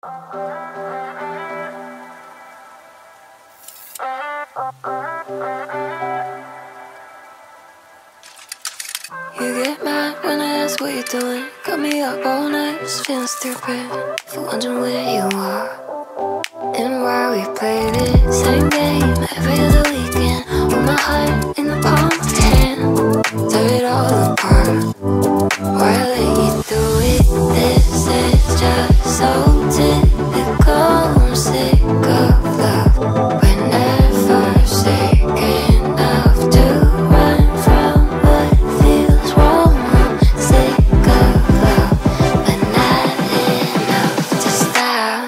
You get mad when I ask what you're doing. Got me up all night, just feeling stupid. For wondering where you are and why we played it. Same game every other weekend. With my heart in the palm of your hand. Tear it all apart. Why I let you do it? This is just so typical. I'm sick of love. We're never sick enough to run from what feels wrong. I'm sick of love, but not enough to stop.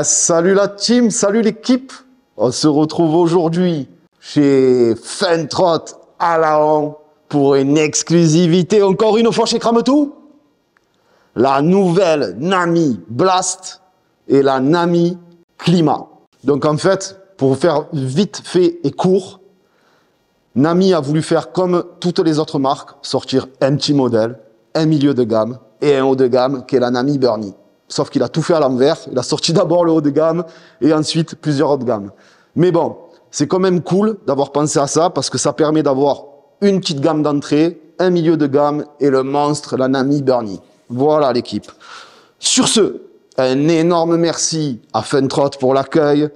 Salut la team, salut l'équipe. On se retrouve aujourd'hui chez Fun-Trot à Laon pour une exclusivité encore une fois chez Krametou. La nouvelle Nami Blast et la Nami Climat. Donc en fait, pour faire vite fait et court, Nami a voulu faire comme toutes les autres marques, sortir un petit modèle, un milieu de gamme et un haut de gamme qui est la Nami Burnie. Sauf qu'il a tout fait à l'envers. Il a sorti d'abord le haut de gamme et ensuite plusieurs hauts de gamme. Mais bon, c'est quand même cool d'avoir pensé à ça parce que ça permet d'avoir une petite gamme d'entrée, un milieu de gamme et le monstre, la Nami Burnie. Voilà l'équipe. Sur ce, un énorme merci à Fun-Trot pour l'accueil.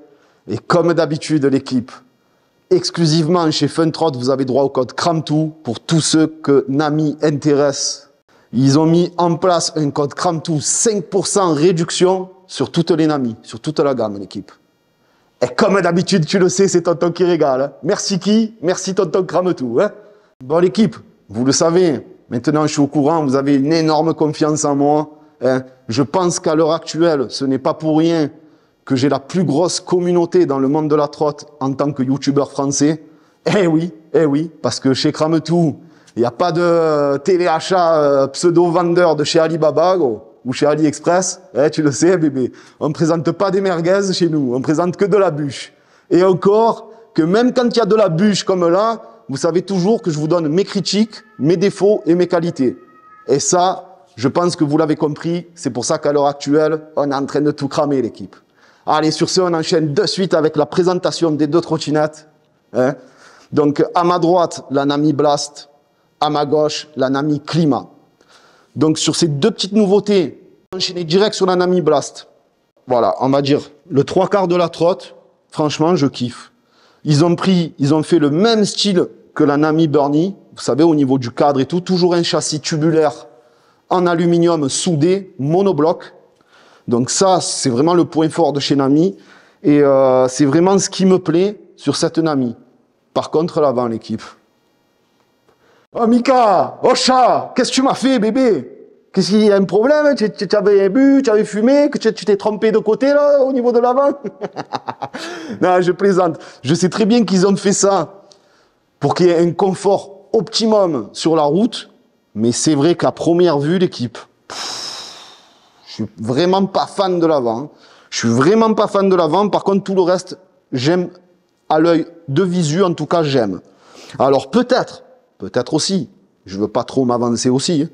Et comme d'habitude, l'équipe, exclusivement chez Fun-Trot, vous avez droit au code KRAMTOU pour tous ceux que Nami intéresse. Ils ont mis en place un code KRAMTOU 5% réduction sur toutes les Nami, sur toute la gamme, l'équipe. Et comme d'habitude, tu le sais, c'est Tonton qui régale. Hein. Merci qui? Merci Tonton KRAMTOU. Hein. Bon, l'équipe, vous le savez, maintenant je suis au courant, vous avez une énorme confiance en moi. Hein. Je pense qu'à l'heure actuelle, ce n'est pas pour rien que j'ai la plus grosse communauté dans le monde de la trotte en tant que youtubeur français. Eh oui, parce que chez KRAMTOU, il n'y a pas de téléachat pseudo-vendeur de chez Alibaba ou chez AliExpress. Tu le sais, bébé. On ne présente pas des merguez chez nous. On présente que de la bûche. Et encore, que même quand il y a de la bûche comme là, vous savez toujours que je vous donne mes critiques, mes défauts et mes qualités. Et ça, je pense que vous l'avez compris. C'est pour ça qu'à l'heure actuelle, on est en train de tout cramer, l'équipe. Allez, sur ce, on enchaîne de suite avec la présentation des deux trottinettes. Hein. Donc, à ma droite, la Nami Blast. À ma gauche, la Nami Climat. Donc, sur ces deux petites nouveautés, enchaîner direct sur la Nami Blast. Voilà, on va dire le 3/4 de la trotte. Franchement, je kiffe. Ils ont fait le même style que la Nami Burnie. Vous savez, au niveau du cadre et tout, toujours un châssis tubulaire en aluminium soudé, monobloc. Donc ça, c'est vraiment le point fort de chez Nami. Et c'est vraiment ce qui me plaît sur cette Nami. Par contre, l'avant, l'équipe. Oh Mika, oh chat, qu'est-ce que tu m'as fait, bébé? Qu'est-ce qu'il y a un problème? Tu avais bu, tu avais fumé, que tu t'es trompé de côté, là, au niveau de l'avant? Non, je plaisante. Je sais très bien qu'ils ont fait ça pour qu'il y ait un confort optimum sur la route, mais c'est vrai qu'à première vue, l'équipe, je suis vraiment pas fan de l'avant. Je suis vraiment pas fan de l'avant. Par contre, tout le reste, j'aime à l'œil de visu, en tout cas, j'aime. Alors peut-être aussi, je veux pas trop m'avancer aussi, hein.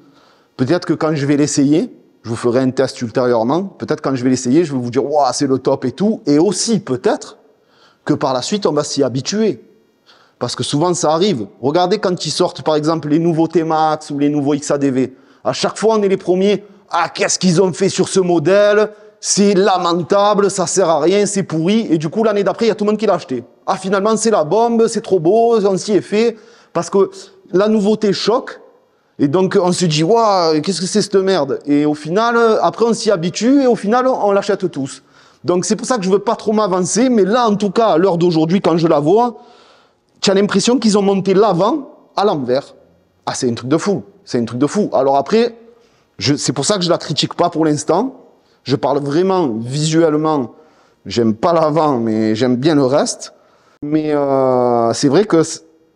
Peut-être que quand je vais l'essayer, je vous ferai un test ultérieurement, peut-être quand je vais l'essayer, je vais vous dire, waouh, c'est le top et tout, et aussi peut-être que par la suite, on va s'y habituer. Parce que souvent, ça arrive. Regardez quand ils sortent, par exemple, les nouveaux T-Max ou les nouveaux XADV. À chaque fois, on est les premiers. Ah, qu'est-ce qu'ils ont fait sur ce modèle? C'est lamentable, ça sert à rien, c'est pourri. Et du coup, l'année d'après, il y a tout le monde qui l'a acheté. Ah, finalement, c'est la bombe, c'est trop beau, on s'y est fait. Parce que la nouveauté choque. Et donc, on se dit, waouh, qu'est-ce que c'est cette merde? Et au final, après, on s'y habitue et au final, on l'achète tous. Donc c'est pour ça que je veux pas trop m'avancer, mais là en tout cas, à l'heure d'aujourd'hui, quand je la vois, tu as l'impression qu'ils ont monté l'avant à l'envers. Ah, c'est un truc de fou, c'est un truc de fou. Alors après, c'est pour ça que je la critique pas pour l'instant. Je parle vraiment visuellement, j'aime pas l'avant, mais j'aime bien le reste. Mais c'est vrai que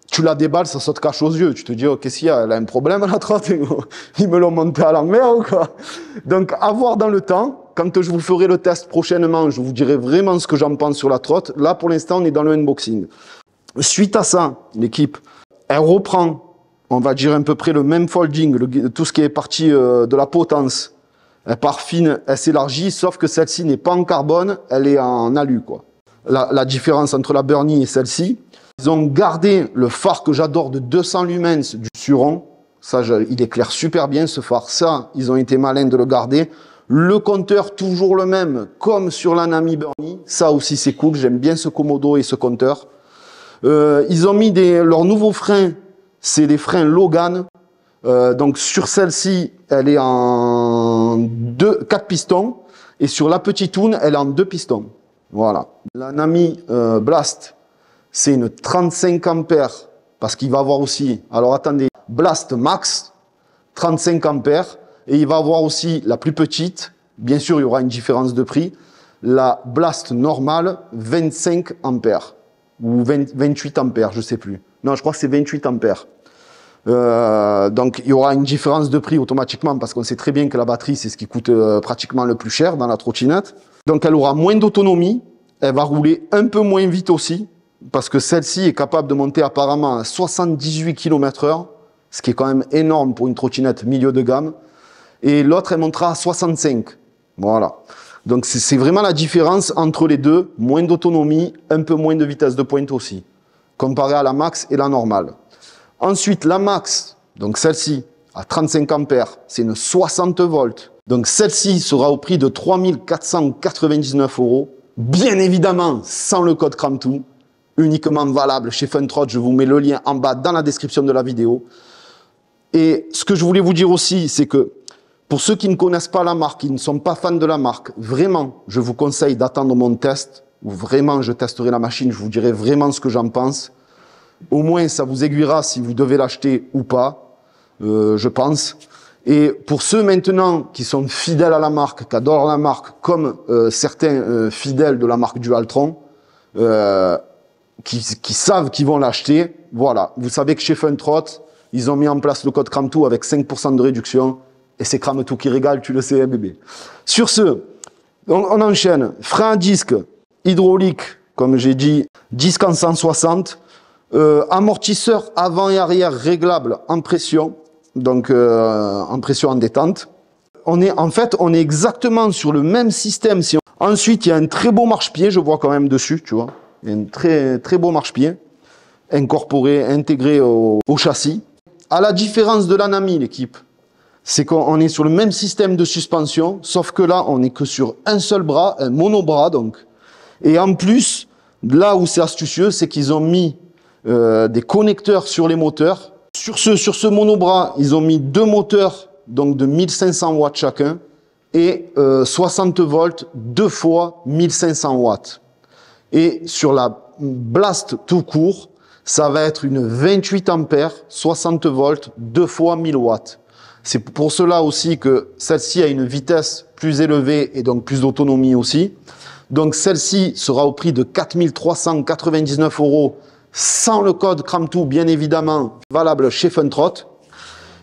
tu la déballes, ça saute cache aux yeux. Tu te dis, oh, qu'est-ce qu'il y a? Elle a un problème, la trotte. Ils me l'ont montée à l'envers ou quoi? Donc, à voir dans le temps. Quand je vous ferai le test prochainement, je vous dirai vraiment ce que j'en pense sur la trotte. Là, pour l'instant, on est dans le unboxing. Suite à ça, l'équipe, elle reprend, on va dire à peu près le même folding, tout ce qui est parti de la potence. Elle part fine, elle s'élargit, sauf que celle-ci n'est pas en carbone, elle est en alu, quoi. La différence entre la Burnie et celle-ci, ils ont gardé le phare que j'adore de 200 lumens du Suron. Ça, il éclaire super bien ce phare. Ça, ils ont été malins de le garder. Le compteur, toujours le même, comme sur la Nami Burnie. Ça aussi, c'est cool. J'aime bien ce Komodo et ce compteur. Ils ont mis leurs nouveaux freins. C'est des freins Logan. Donc, sur celle-ci, elle est en 4 pistons. Et sur la petite Toon, elle est en 2 pistons. Voilà. La Nami Blast, c'est une 35 ampères, parce qu'il va avoir aussi, alors attendez, Blast Max, 35 ampères, et il va avoir aussi la plus petite, bien sûr il y aura une différence de prix, la Blast normale, 25 ampères, ou 28 ampères, je sais plus. Non, je crois que c'est 28 ampères. Donc il y aura une différence de prix automatiquement, parce qu'on sait très bien que la batterie, c'est ce qui coûte pratiquement le plus cher dans la trottinette. Donc elle aura moins d'autonomie, elle va rouler un peu moins vite aussi, parce que celle-ci est capable de monter apparemment à 78 km/h, ce qui est quand même énorme pour une trottinette milieu de gamme. Et l'autre, elle montera à 65. Voilà. Donc c'est vraiment la différence entre les deux, moins d'autonomie, un peu moins de vitesse de pointe aussi, comparé à la Max et la normale. Ensuite, la Max, donc celle-ci, à 35 ampères, c'est une 60 volts. Donc celle-ci sera au prix de 3 499 €, bien évidemment sans le code Cram2, uniquement valable chez Funtrot. Je vous mets le lien en bas dans la description de la vidéo. Et ce que je voulais vous dire aussi, c'est que pour ceux qui ne connaissent pas la marque, qui ne sont pas fans de la marque, vraiment, je vous conseille d'attendre mon test, où vraiment je testerai la machine, je vous dirai vraiment ce que j'en pense. Au moins, ça vous aiguillera si vous devez l'acheter ou pas, je pense. Et pour ceux maintenant qui sont fidèles à la marque, qui adorent la marque, comme certains fidèles de la marque Dualtron, qui savent qu'ils vont l'acheter, voilà. Vous savez que chez Funtrot, ils ont mis en place le code Cram2 avec 5% de réduction, et c'est Cram2 qui régale, tu le sais, bébé. Sur ce, on enchaîne. Frein à disque, hydraulique, comme j'ai dit, disque en 160, amortisseur avant et arrière réglable en pression, donc en pression en détente. On est exactement sur le même système. Ensuite, il y a un très beau marchepied, je vois quand même dessus, tu vois. Il y a un très, très beau marchepied, incorporé, intégré au châssis. À la différence de la Nami, l'équipe, c'est qu'on est sur le même système de suspension, sauf que là, on n'est que sur un seul bras, un monobras donc. Et en plus, là où c'est astucieux, c'est qu'ils ont mis des connecteurs sur les moteurs. Sur ce monobras, ils ont mis 2 moteurs donc de 1500 watts chacun et 60 volts 2 fois 1500 watts. Et sur la Blast tout court, ça va être une 28 ampères, 60 volts 2 fois 1000 watts. C'est pour cela aussi que celle-ci a une vitesse plus élevée et donc plus d'autonomie aussi. Donc celle-ci sera au prix de 4 399 € sans le code Cram2, bien évidemment, valable chez Funtrot.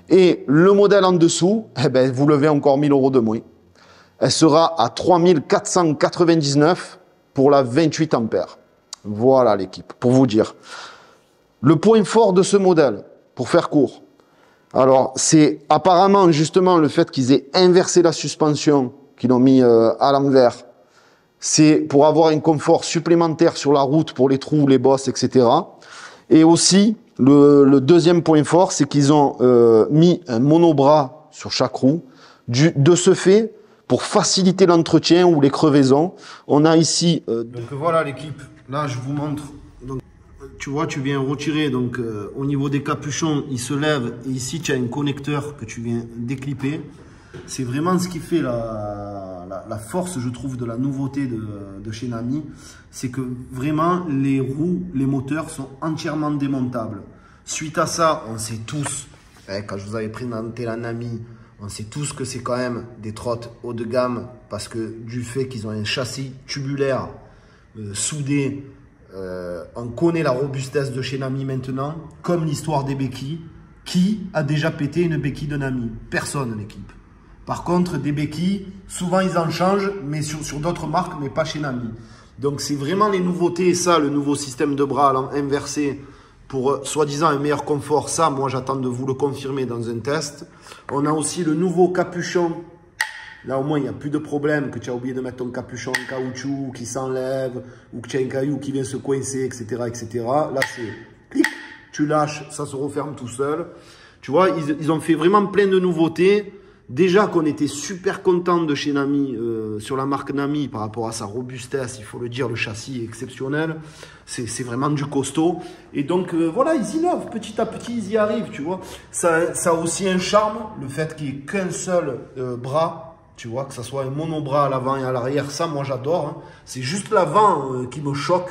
Et le modèle en dessous, eh ben, vous levez encore 1000 € de moins. Elle sera à 3 499 € pour la 28 ampères. Voilà l'équipe, pour vous dire. Le point fort de ce modèle, pour faire court, alors c'est apparemment justement le fait qu'ils aient inversé la suspension, qu'ils l'ont mis à l'envers. C'est pour avoir un confort supplémentaire sur la route pour les trous, les bosses, etc. Et aussi, le deuxième point fort, c'est qu'ils ont mis un monobras sur chaque roue. De ce fait, pour faciliter l'entretien ou les crevaisons, on a ici... Donc voilà l'équipe, là je vous montre. Donc, tu vois, tu viens retirer, donc au niveau des capuchons, il se lève. Et ici, tu as un connecteur que tu viens déclipper. C'est vraiment ce qui fait la force, je trouve, de la nouveauté de chez Nami. C'est que vraiment, les roues, les moteurs sont entièrement démontables. Suite à ça, on sait tous, quand je vous avais présenté la Nami, on sait tous que c'est quand même des trottes haut de gamme parce que du fait qu'ils ont un châssis tubulaire soudé, on connaît la robustesse de chez Nami maintenant, comme l'histoire des béquilles. Qui a déjà pété une béquille de Nami? Personne, l'équipe. Par contre, des béquilles, souvent ils en changent, mais sur d'autres marques, mais pas chez Nami. Donc c'est vraiment les nouveautés, et ça, le nouveau système de bras allant inversé pour soi-disant un meilleur confort. Ça, moi j'attends de vous le confirmer dans un test. On a aussi le nouveau capuchon. Là au moins il n'y a plus de problème que tu as oublié de mettre ton capuchon en caoutchouc qui s'enlève ou que tu as un caillou qui vient se coincer, etc. etc. Là c'est clic, tu lâches, ça se referme tout seul. Tu vois, ils ont fait vraiment plein de nouveautés. Déjà qu'on était super content de chez Nami, sur la marque Nami, par rapport à sa robustesse, il faut le dire, le châssis est exceptionnel. C'est vraiment du costaud. Et donc, voilà, ils innovent. Petit à petit, ils y arrivent, tu vois. Ça a aussi un charme, le fait qu'il n'y ait qu'un seul bras, tu vois, que ça soit un monobras à l'avant et à l'arrière. Ça, moi, j'adore. Hein. C'est juste l'avant qui me choque.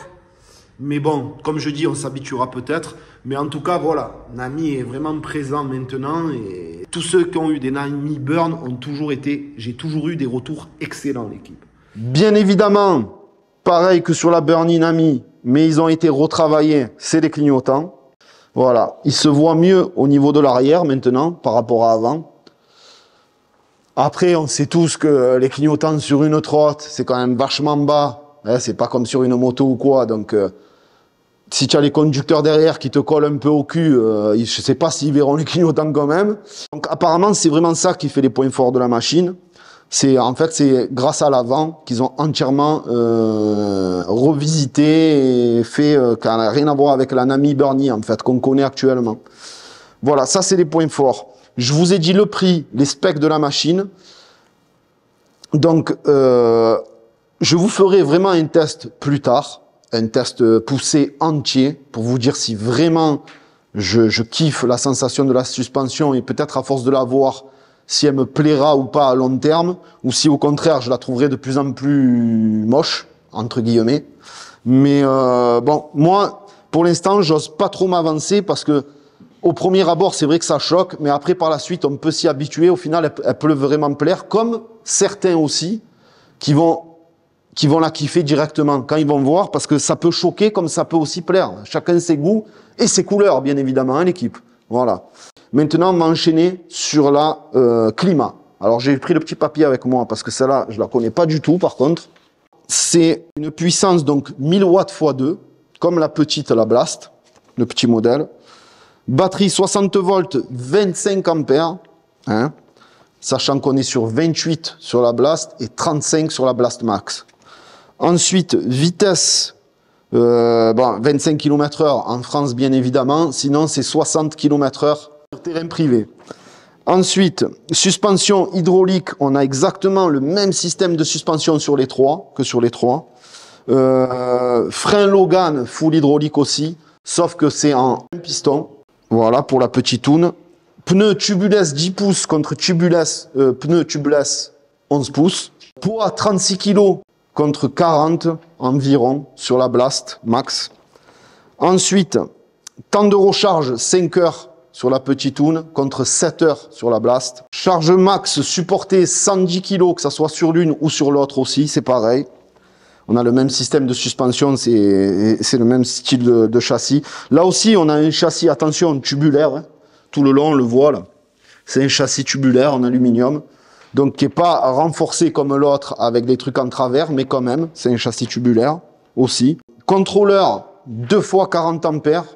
Mais bon, comme je dis, on s'habituera peut-être. Mais en tout cas, voilà, Nami est vraiment présent maintenant. Et tous ceux qui ont eu des Nami Burn ont toujours été... J'ai toujours eu des retours excellents, l'équipe. Bien évidemment, pareil que sur la Burnie Nami, mais ils ont été retravaillés, c'est les clignotants. Voilà, ils se voient mieux au niveau de l'arrière maintenant par rapport à avant. Après, on sait tous que les clignotants sur une trotte, c'est quand même vachement bas. Hein, c'est pas comme sur une moto ou quoi, donc... si tu as les conducteurs derrière qui te collent un peu au cul, je ne sais pas s'ils verront les clignotants quand même. Donc apparemment, c'est vraiment ça qui fait les points forts de la machine. En fait, c'est grâce à l'avant qu'ils ont entièrement revisité et fait qui n'a rien à voir avec la Nami Burnie en fait qu'on connaît actuellement. Voilà, ça c'est les points forts. Je vous ai dit le prix, les specs de la machine. Donc, je vous ferai vraiment un test plus tard. Un test poussé entier pour vous dire si vraiment je kiffe la sensation de la suspension et peut-être à force de la voir si elle me plaira ou pas à long terme ou si au contraire je la trouverai de plus en plus moche entre guillemets. Mais bon, moi pour l'instant j'ose pas trop m'avancer parce que au premier abord c'est vrai que ça choque, mais après par la suite on peut s'y habituer. Au final elle peut vraiment plaire, comme certains aussi qui vont la kiffer directement quand ils vont voir, parce que ça peut choquer comme ça peut aussi plaire. Chacun ses goûts et ses couleurs, bien évidemment, hein, l'équipe. Voilà. Maintenant, on va enchaîner sur la climat. Alors, j'ai pris le petit papier avec moi parce que celle-là, je la connais pas du tout, par contre. C'est une puissance, donc, 1000 watts x 2, comme la petite, la Blast, le petit modèle. Batterie 60 volts, 25 ampères, hein, sachant qu'on est sur 28 sur la Blast et 35 sur la Blast Max. Ensuite, vitesse, 25 km/h en France, bien évidemment. Sinon, c'est 60 km/h sur terrain privé. Ensuite, suspension hydraulique. On a exactement le même système de suspension sur les trois, que sur les trois. Frein Logan, full hydraulique aussi. Sauf que c'est en un piston. Voilà, pour la petite toune. Pneu tubuless 10 pouces contre pneu tubuless 11 pouces. Poids 36 kg. Contre 40 environ sur la Blast Max. Ensuite, temps de recharge 5 heures sur la petite toune contre 7 heures sur la Blast. Charge max supportée 110 kg, que ça soit sur l'une ou sur l'autre aussi, c'est pareil. On a le même système de suspension, c'est le même style de châssis. Là aussi, on a un châssis, attention, tubulaire. Hein. Tout le long, on le voit là. C'est un châssis tubulaire en aluminium. Donc qui n'est pas renforcé comme l'autre avec des trucs en travers, mais quand même, c'est un châssis tubulaire aussi. Contrôleur 2 x 40 ampères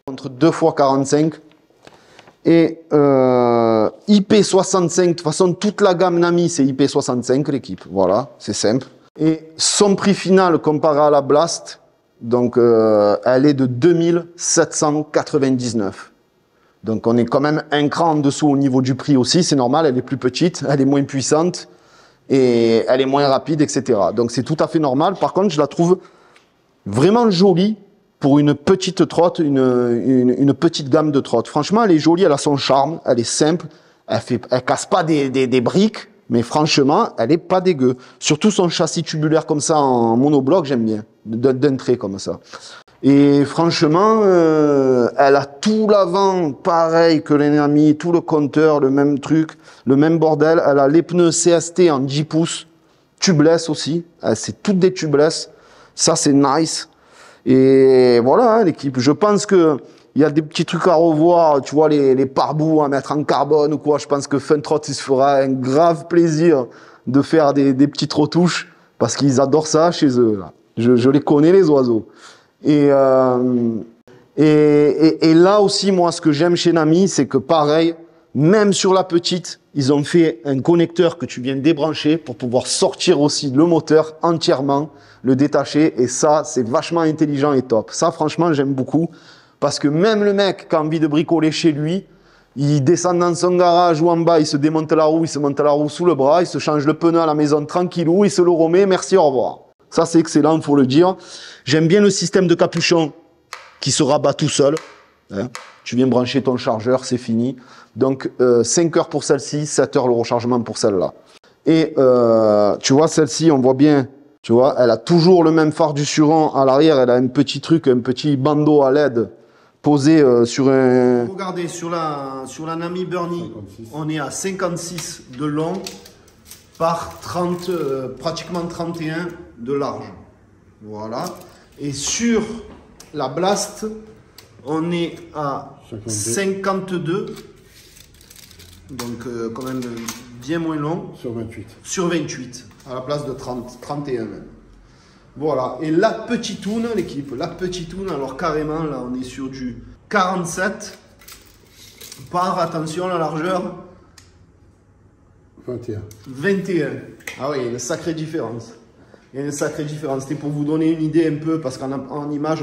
contre 2 x 45. Et IP65, de toute façon toute la gamme Nami c'est IP65 l'équipe, voilà, c'est simple. Et son prix final comparé à la Blast, donc elle est de 2799. Donc on est quand même un cran en dessous au niveau du prix aussi, c'est normal, elle est plus petite, elle est moins puissante et elle est moins rapide, etc. Donc c'est tout à fait normal. Par contre, je la trouve vraiment jolie pour une petite trotte, une petite gamme de trottes. Franchement, elle est jolie, elle a son charme, elle est simple, Elle casse pas des briques, mais franchement, elle est pas dégueu. Surtout son châssis tubulaire comme ça en monobloc, j'aime bien, d'un trait comme ça. Et franchement, elle a tout l'avant pareil que l'ennemi, tout le compteur, le même truc, le même bordel. Elle a les pneus CST en 10 pouces, tubeless aussi. C'est toutes des tubeless. Ça, c'est nice. Et voilà, hein, l'équipe. Je pense que il y a des petits trucs à revoir, tu vois, les pare-boues à mettre en carbone ou quoi. Je pense que Funtrot, il se fera un grave plaisir de faire des petites retouches parce qu'ils adorent ça chez eux. Là. Je les connais, les oiseaux. Et là aussi, moi, ce que j'aime chez Nami, c'est que pareil, même sur la petite, ils ont fait un connecteur que tu viens débrancher pour pouvoir sortir aussi le moteur entièrement, le détacher. Et ça, c'est vachement intelligent et top. Ça, franchement, j'aime beaucoup. Parce que même le mec qui a envie de bricoler chez lui, il descend dans son garage ou en bas, il se démonte la roue, il se monte la roue sous le bras, il se change le pneu à la maison tranquillou, il se le remet, merci, au revoir. Ça, c'est excellent, il faut le dire. J'aime bien le système de capuchon qui se rabat tout seul. Hein. Tu viens brancher ton chargeur, c'est fini. Donc, 5 heures pour celle-ci, 7 heures le rechargement pour celle-là. Et tu vois, celle-ci, on voit bien, tu vois, elle a toujours le même phare du Suron. À l'arrière, elle a un petit truc, un petit bandeau à LED posé sur un... Regardez, sur la Nami Burnie, 56. On est à 56 de long par 30, pratiquement 31 de large. Voilà. Et sur la Blast, on est à 52. Donc quand même bien moins long. Sur 28. Sur 28, à la place de 30, 31 même. Voilà. Et la petite toune, l'équipe, la petite toune, alors carrément, là, on est sur du 47 par, attention, la largeur 21. Ah oui, il y a une sacrée différence. Il y a une sacrée différence. C'était pour vous donner une idée un peu, parce qu'en image,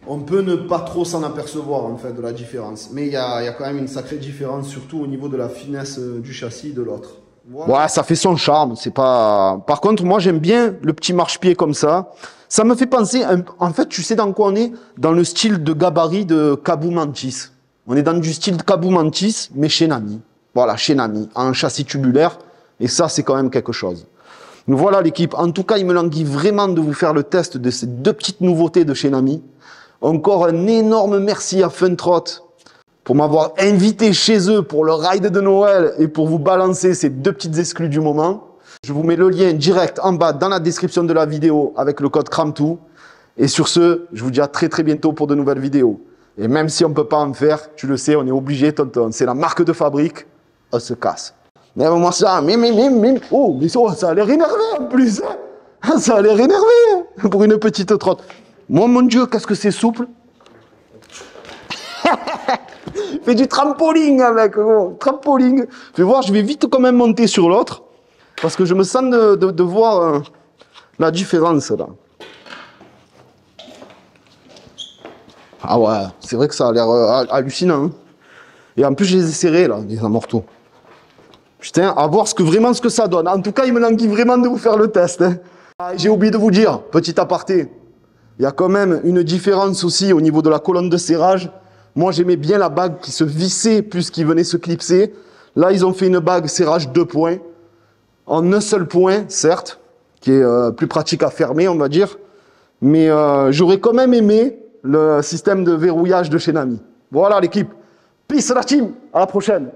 on peut ne pas trop s'en apercevoir, en fait, de la différence. Mais il y a quand même une sacrée différence, surtout au niveau de la finesse du châssis de l'autre. Voilà. Ouais, ça fait son charme. C'est pas. Par contre, moi, j'aime bien le petit marche-pied comme ça. Ça me fait penser. En fait, tu sais dans quoi on est? Dans le style de gabarit de Caboo Mantis. On est dans du style de Caboo Mantis, mais chez Nami. Voilà, chez Nami, en châssis tubulaire. Et ça, c'est quand même quelque chose. Donc voilà, l'équipe. En tout cas, il me languit vraiment de vous faire le test de ces deux petites nouveautés de chez Nami. Encore un énorme merci à Funtrot pour m'avoir invité chez eux pour le ride de Noël et pour vous balancer ces deux petites exclus du moment. Je vous mets le lien direct en bas dans la description de la vidéo avec le code CRAMTOO. Et sur ce, je vous dis à très très bientôt pour de nouvelles vidéos. Et même si on ne peut pas en faire, tu le sais, on est obligé, tonton. C'est la marque de fabrique, on se casse. Mais moi ça, oh, mais ça a l'air énervé en plus. Hein. Ça a l'air énervé hein, pour une petite trotte. Moi, mon Dieu, qu'est-ce que c'est souple. Fais du trampoline avec, gros. Trampoline. Fais voir, je vais vite quand même monter sur l'autre. Parce que je me sens de voir la différence, là. Ah ouais, c'est vrai que ça a l'air hallucinant. Hein. Et en plus, je les ai serrés, là, les amortos. Putain, à voir ce que ça donne. En tout cas, il me languit vraiment de vous faire le test. Hein. Ah, j'ai oublié de vous dire, petit aparté. Il y a quand même une différence aussi au niveau de la colonne de serrage. Moi, j'aimais bien la bague qui se vissait plus qu'il venait se clipser. Là, ils ont fait une bague serrage 2 points. En un seul point, certes, qui est plus pratique à fermer, on va dire. Mais j'aurais quand même aimé le système de verrouillage de chez Nami. Voilà l'équipe. Peace la team. À la prochaine.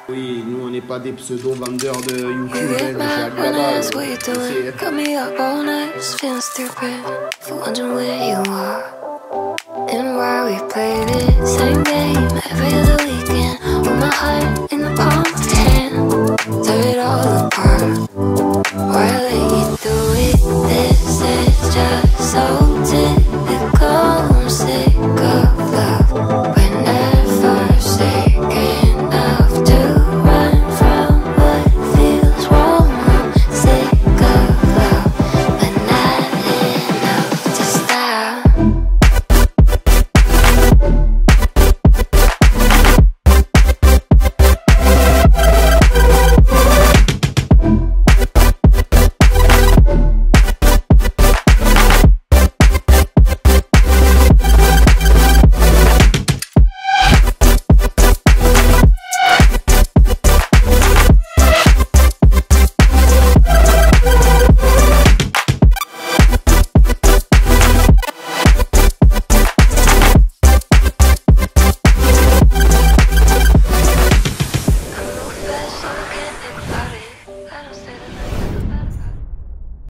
Oui, nous on n'est pas des pseudo-vendeurs de YouTube. You get mad when I ask what you're doing. Got me up all night, just feeling stupid. For wondering where you are and why we played it. Same game every other weekend. With my heart in the palm of your hand.